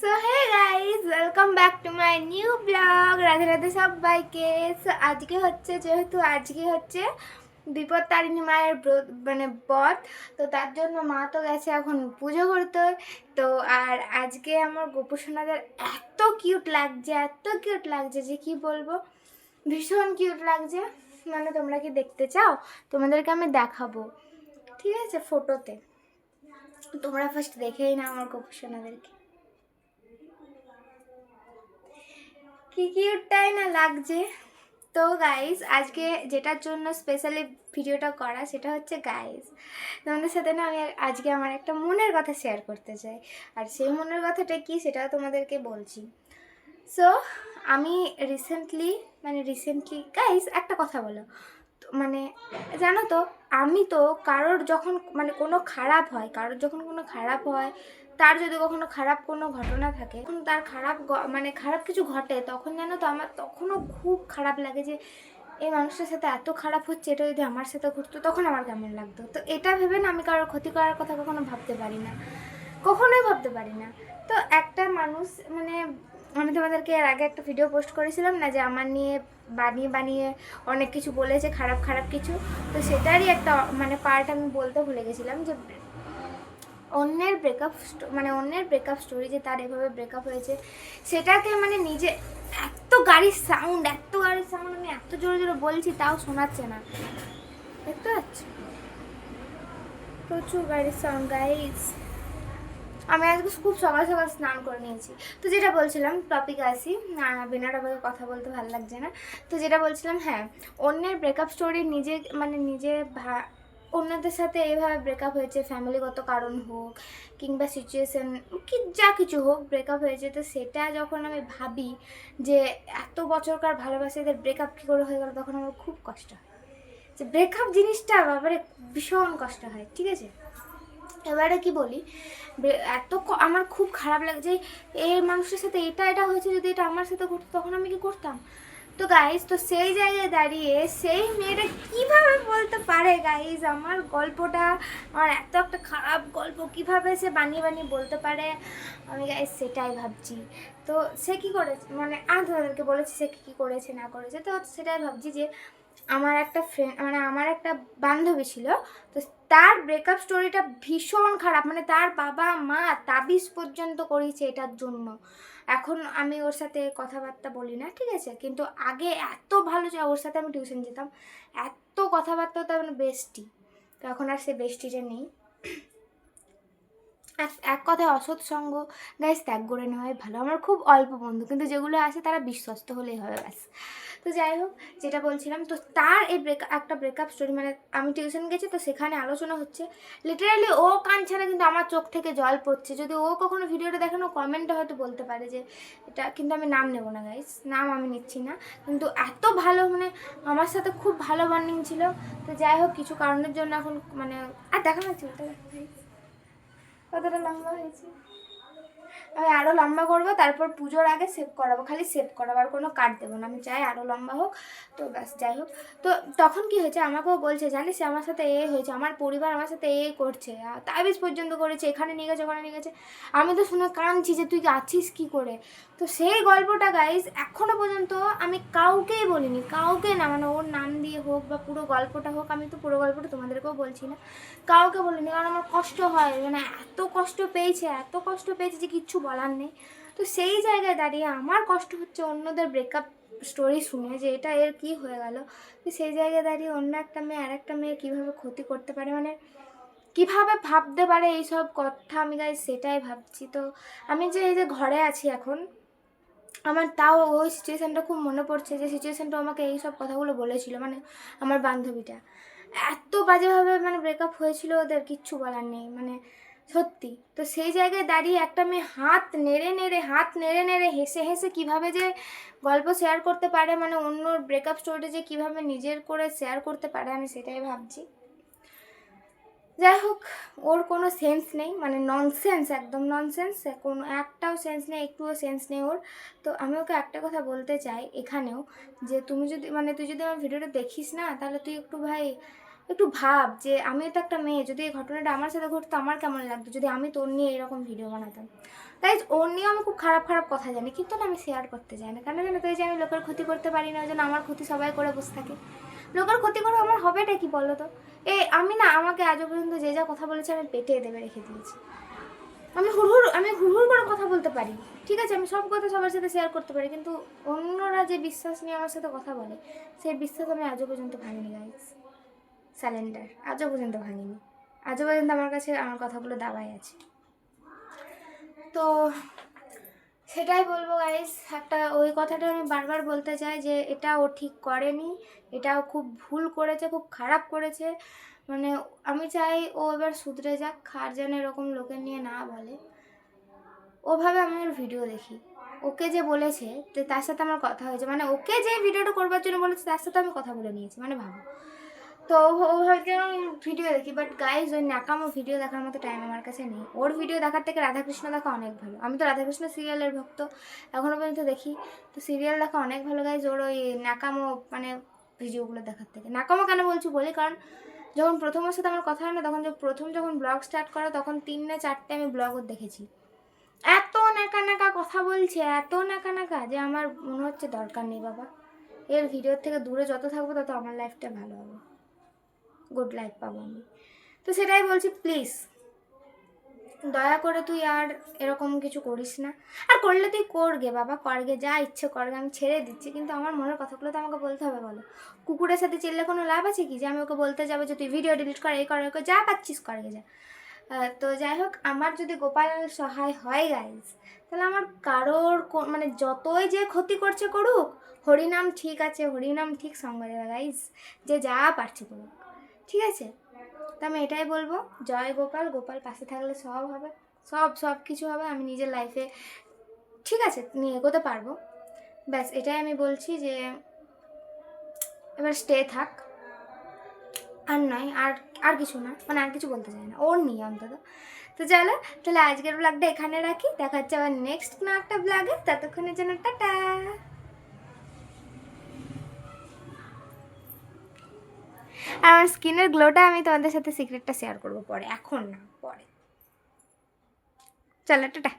So hey guys, welcome back to my new blog. Radhe Radhe সবাইকে। সো আজকে হচ্ছে বিপদ তারিণী মায়ের বধ। তো তার জন্য মা তো গেছে এখন পুজো করতে। তো আর আজকে আমার গোপুসোনাদের এত কিউট লাগছে যে কি বলবো, ভীষণ কিউট লাগছে। মানে তোমরা কি দেখতে চাও? তোমাদেরকে আমি দেখাবো, ঠিক আছে, ফটোতে। তোমরা ফার্স্ট দেখেই না আমার গোপুসোনাদেরকে, কি কিউটটাই না লাগছে। তো গাইস, আজকে যেটার জন্য স্পেশালি ভিডিওটা করা সেটা হচ্ছে গাইস, তোমাদের সাথে না আমি আজকে আমার একটা মনের কথা শেয়ার করতে চাই। আর সেই মনের কথাটা কি সেটাও তোমাদেরকে বলছি। সো আমি রিসেন্টলি গাইস একটা কথা বলো, মানে জানো তো, আমি তো কারোর যখন কারোর যখন কোনো খারাপ হয়, তার যদি কখনো খারাপ কোনো ঘটনা থাকে, তখন তার খারাপ কিছু ঘটে, তখন জানো তো আমার তখনও খুব খারাপ লাগে যে এই মানুষটার সাথে এত খারাপ হচ্ছে, এটা যদি আমার সাথে ঘটতো তখন আমার কেমন লাগতো। তো এটা ভেবে না আমি কারোর ক্ষতি করার কথা কখনো ভাবতে পারি না, কখনোই ভাবতে পারি না। তো একটা মানুষ আমি তোমাদেরকে এর আগে একটা ভিডিও পোস্ট করেছিলাম না, যে আমার নিয়ে বানিয়ে বানিয়ে অনেক কিছু বলেছে, খারাপ খারাপ কিছু। তো সেটারই একটা পার্ট আমি বলতে ভুলে গেছিলাম, যে অন্যের ব্রেকআপ স্টোরি, যে তার এভাবে ব্রেকআপ হয়েছে, সেটাকে নিজে এত গাড়ির সাউন্ড আমি এত জোরে জোরে বলছি, তাও শোনাচ্ছে না, দেখতে পাচ্ছ? প্রচুর গাড়ির সাউন্ড গাইস। আমি আজকে খুব সকাল সকাল স্নান করে নিয়েছি। তো যেটা বলছিলাম, টপিকে আসি, বিনা টপিকে কথা বলতে ভালো লাগছে না। তো যেটা বলছিলাম, হ্যাঁ, অন্যের ব্রেকআপ স্টোরি অন্যদের সাথে এইভাবে ব্রেকআপ হয়েছে, ফ্যামিলিগত কারণ হোক কিংবা সিচুয়েশান কি যা কিছু হোক, ব্রেকআপ হয়েছে। তো সেটা যখন আমি ভাবি যে এত বছরকার ভালোবাসাদের ব্রেকআপ কী করে হয়ে গেল, তখন আমার খুব কষ্ট হয়। যে ব্রেকআপ জিনিসটা ব্যাপারে ভীষণ কষ্ট হয়, ঠিক আছে। এবারে কি বলি, আমার খুব খারাপ লাগে যে এই মানুষের সাথে এটা হয়েছে, যদি এটা আমার সাথে ঘটতো তখন আমি কি করতাম। তো গাইজ, তো সেই জায়গায় দাঁড়িয়ে সেই মেয়েটা কিভাবে বলতে পারে গাইজ, আমার গল্পটা, আমার এত একটা খারাপ গল্প কিভাবে সে বানিয়ে বানিয়ে বলতে পারে, আমি গাইজ সেটাই ভাবছি। তো সে কী করেছে, আমি তোমাদেরকে বলেছি সে কী করেছে না করেছে, তো সেটাই ভাবছি যে আমার একটা বান্ধবী ছিল। তো তার ব্রেকআপ স্টোরিটা ভীষণ খারাপ, তার বাবা মা তাবিজ পর্যন্ত করিয়েছে এটার জন্য। এখন আমি ওর সাথে কথাবার্তা বলি না, ঠিক আছে, কিন্তু আগে এত ভালো যে ওর সাথে আমি টিউশন যেতাম, এত কথাবার্তা হতো, বেস্টি। তো এখন আর সে বেস্টিটা নেই। এক কথায় অসৎ সঙ্গ গাইস ত্যাগ করে নেওয়াই ভালো। আমার খুব অল্প বন্ধু, কিন্তু যেগুলো আছে তারা বিশ্বস্ত হলেই হবে ব্যাস। তো যাই হোক, যেটা বলছিলাম, তো তার এই একটা ব্রেকআপ স্টোরি, আমি টিউশন গেছি, তো সেখানে আলোচনা হচ্ছে। লিটারালি ও কাঁদছে না, কিন্তু আমার চোখ থেকে জল পড়ছে। যদি ও কখনো ভিডিওটা দেখেন, ও কমেন্টে হয়তো বলতে পারে যে এটা, কিন্তু আমি নাম নেবো না গাইস, নাম আমি নিচ্ছি না। কিন্তু এত ভালো, আমার সাথে খুব ভালো বন্ডিং ছিল। তো যাই হোক, কিছু কারণের জন্য এখন আর দেখা যাচ্ছে ওটা, কতটা লম্বা হয়েছে। আমি আরও লম্বা করবো, তারপর পুজোর আগে সেভ করাবো, খালি সেভ করাবো, আর কোনো কাট দেবো না। আমি চাই আরও লম্বা হোক। তো ব্যাস, যাই হোক। তো তখন কি হয়েছে, আমাকেও বলছে, জানিস আমার সাথে হয়েছে, আমার পরিবার আমার সাথে করছে, তাবিজ পর্যন্ত করেছে, এখানে নিয়ে গেছে, ওখানে নিয়ে গেছে। আমি তো শুনে কাঁদছি যে তুই আছিস কী করে। তো সেই গল্পটা গাইজ এখনও পর্যন্ত আমি কাউকেই বলিনি, কাউকে না, ওর নাম দিয়ে হোক বা পুরো গল্পটা হোক, আমি তো পুরো গল্পটা তোমাদেরকেও বলছি না, কাউকে বলিনি, কারণ আমার কষ্ট হয়। এত কষ্ট পেয়েছে যে কিচ্ছু বলার নেই। তো সেই জায়গায় দাঁড়িয়ে আমার কষ্ট হচ্ছে অন্যদের ব্রেকআপ স্টোরি শুনে, যে এটা এর কী হয়ে গেল। তো সেই জায়গায় দাঁড়িয়ে অন্য একটা মেয়ে আর একটা মেয়ের কীভাবে ক্ষতি করতে পারে, কীভাবে ভাবতে পারে এইসব কথা, আমি গাইজ সেটাই ভাবছি। তো আমি যে এই যে ঘরে আছি এখন, আমার তাও ওই সিচুয়েশানটা খুব মনে পড়ছে, যে সিচুয়েশানটা আমাকে এই সব কথাগুলো বলেছিল, আমার বান্ধবীটা এত বাজেভাবে ব্রেকআপ হয়েছিল ওদের, কিচ্ছু বলার নেই, সত্যি। তো সেই জায়গায় দাঁড়িয়ে একটা মেয়ে হাত নেড়ে নেড়ে হেসে হেসে কীভাবে যে গল্প শেয়ার করতে পারে, অন্য ব্রেকআপ স্টোরিটা যে কীভাবে নিজের করে শেয়ার করতে পারে, আমি সেটাই ভাবছি। যাই হোক, ওর কোনো সেন্স নেই, ননসেন্স, একদম ননসেন্স, কোনো একটাও সেন্স নেই, একটুও সেন্স নেই ওর। তো আমি ওকে একটা কথা বলতে চাই এখানেও, যে তুই যদি আমার ভিডিওটা দেখিস না, তাহলে তুই একটু ভাব, যে আমি তো একটা মেয়ে, যদি এই ঘটনাটা আমার সাথে ঘটতো আমার কেমন লাগতো, যদি আমি তোর নিয়ে এরকম ভিডিও বানাতাম। তাই ওর নিয়ে আমি খুব খারাপ খারাপ কথা জানি, কিন্তু না আমি শেয়ার করতে চাই না। কেন জানো তো, এই যে আমি লোকের ক্ষতি করতে পারি না, ওই জন্য আমার ক্ষতি সবাই করে বসে থাকে। লোকের ক্ষতি করে আমার হবেটা কি বলো তো? আমি না, আমাকে আজও পর্যন্ত যে যা কথা বলেছে আমি পেটে দেবে রেখে দিয়েছি। আমি হুড়হুড় করে কথা বলতে পারি, ঠিক আছে, আমি সব কথা সবার সাথে শেয়ার করতে পারি, কিন্তু অন্যরা যে বিশ্বাস নিয়ে আমার সাথে কথা বলে, সেই বিশ্বাস আমি আজও পর্যন্ত ভাঙিনি গাইস। স্যালেন্ডার আজও পর্যন্ত ভাঙিনি, আজও পর্যন্ত আমার কাছে আমার কথাগুলো দাবাই আছে। তো সেটাই বলবো গাইস, একটা ওই কথাটা আমি বারবার বলতে চাই যে এটা ও ঠিক করেনি, এটাও খুব ভুল করেছে, খুব খারাপ করেছে। মানে আমি চাই ও এবার শুধরে যাক, আর যেন এরকম লোকের নিয়ে না বলে। ওভাবে আমি ওর ভিডিও দেখি, ওকে যে বলেছে তার সাথে আমার কথা হয়েছে, মানে ওকে যে ভিডিওটা করবার জন্য বলেছে তার সাথে আমি কথা বলে নিয়েছি, মানে ভাবো। তো ওভাবে আমি ভিডিও দেখি, বাট গাইজ ওই ন্যাকামো ভিডিও দেখার মতো টাইম আমার কাছে নেই। ওর ভিডিও দেখার থেকে রাধাকৃষ্ণ দেখা অনেক ভালো। আমি তো রাধাকৃষ্ণ সিরিয়ালের ভক্ত, এখনও পর্যন্ত দেখি। তো সিরিয়াল দেখা অনেক ভালো গাইজ, ওর ওই ন্যাকামো মানে ভিডিওগুলো দেখার থেকে। ন্যাকামো কেন বলি, কারণ যখন প্রথম ওর সাথে আমার কথা হয় না, তখন যখন ব্লগ স্টার্ট করে, তখন 3 না 4টে আমি ব্লগ ওর দেখেছি। এত ন্যাকা কথা বলছে, এত ন্যাকা যে আমার মনে হচ্ছে দরকার নেই বাবা, এর ভিডিওর থেকে দূরে যত থাকবো তত আমার লাইফটা ভালো হবে, গুড লাইফ পাবো আমি। তো সেটাই বলছি, প্লিজ দয়া করে তুই আর এরকম কিছু করিস না। আর করলে তুই করগে বাবা, করগে, যা ইচ্ছে করগে, আমি ছেড়ে দিচ্ছি, কিন্তু আমার মনের কথাগুলো তো আমাকে বলতে হবে বলো। কুকুরের সাথে চিল্লে কোনো লাভ আছে কি, যে আমি ওকে বলতে যাবো যে তুই ভিডিও ডিলিট কর, এই কর, যা পাচ্ছিস করগে যা। তো যাই হোক, আমার যদি গোপাল সহায় হয় গাইজ, তাহলে আমার কারোর মানে যতই যে ক্ষতি করছে করুক, হরিনাম ঠিক আছে, হরিনাম ঠিক সঙ্গ দেবে গাইজ, যে যা পারছে করুক, ঠিক আছে। তো আমি এটাই বলবো, জয় গোপাল, গোপাল পাশে থাকলে সব হবে, সব কিছু হবে, আমি নিজের লাইফে ঠিক আছে নিয়ে এগোতে পারবো। ব্যাস এটাই আমি বলছি, যে এবার স্টে থাক, আর নয়, আর কিছু না, মানে আর কিছু বলতে চাই না ওর নিয়ে অন্তত। তো চলো, তাহলে আজকের ব্লগটা এখানে রাখি, দেখা হচ্ছে আবার নেক্সট কোনো একটা ব্লগে, ততক্ষণের জন্য টাটা। আর আমার স্কিনের গ্লোটা আমি তোমাদের সাথে সিক্রেটটা শেয়ার করবো পরে, এখন না, পরে। চলো টাটা।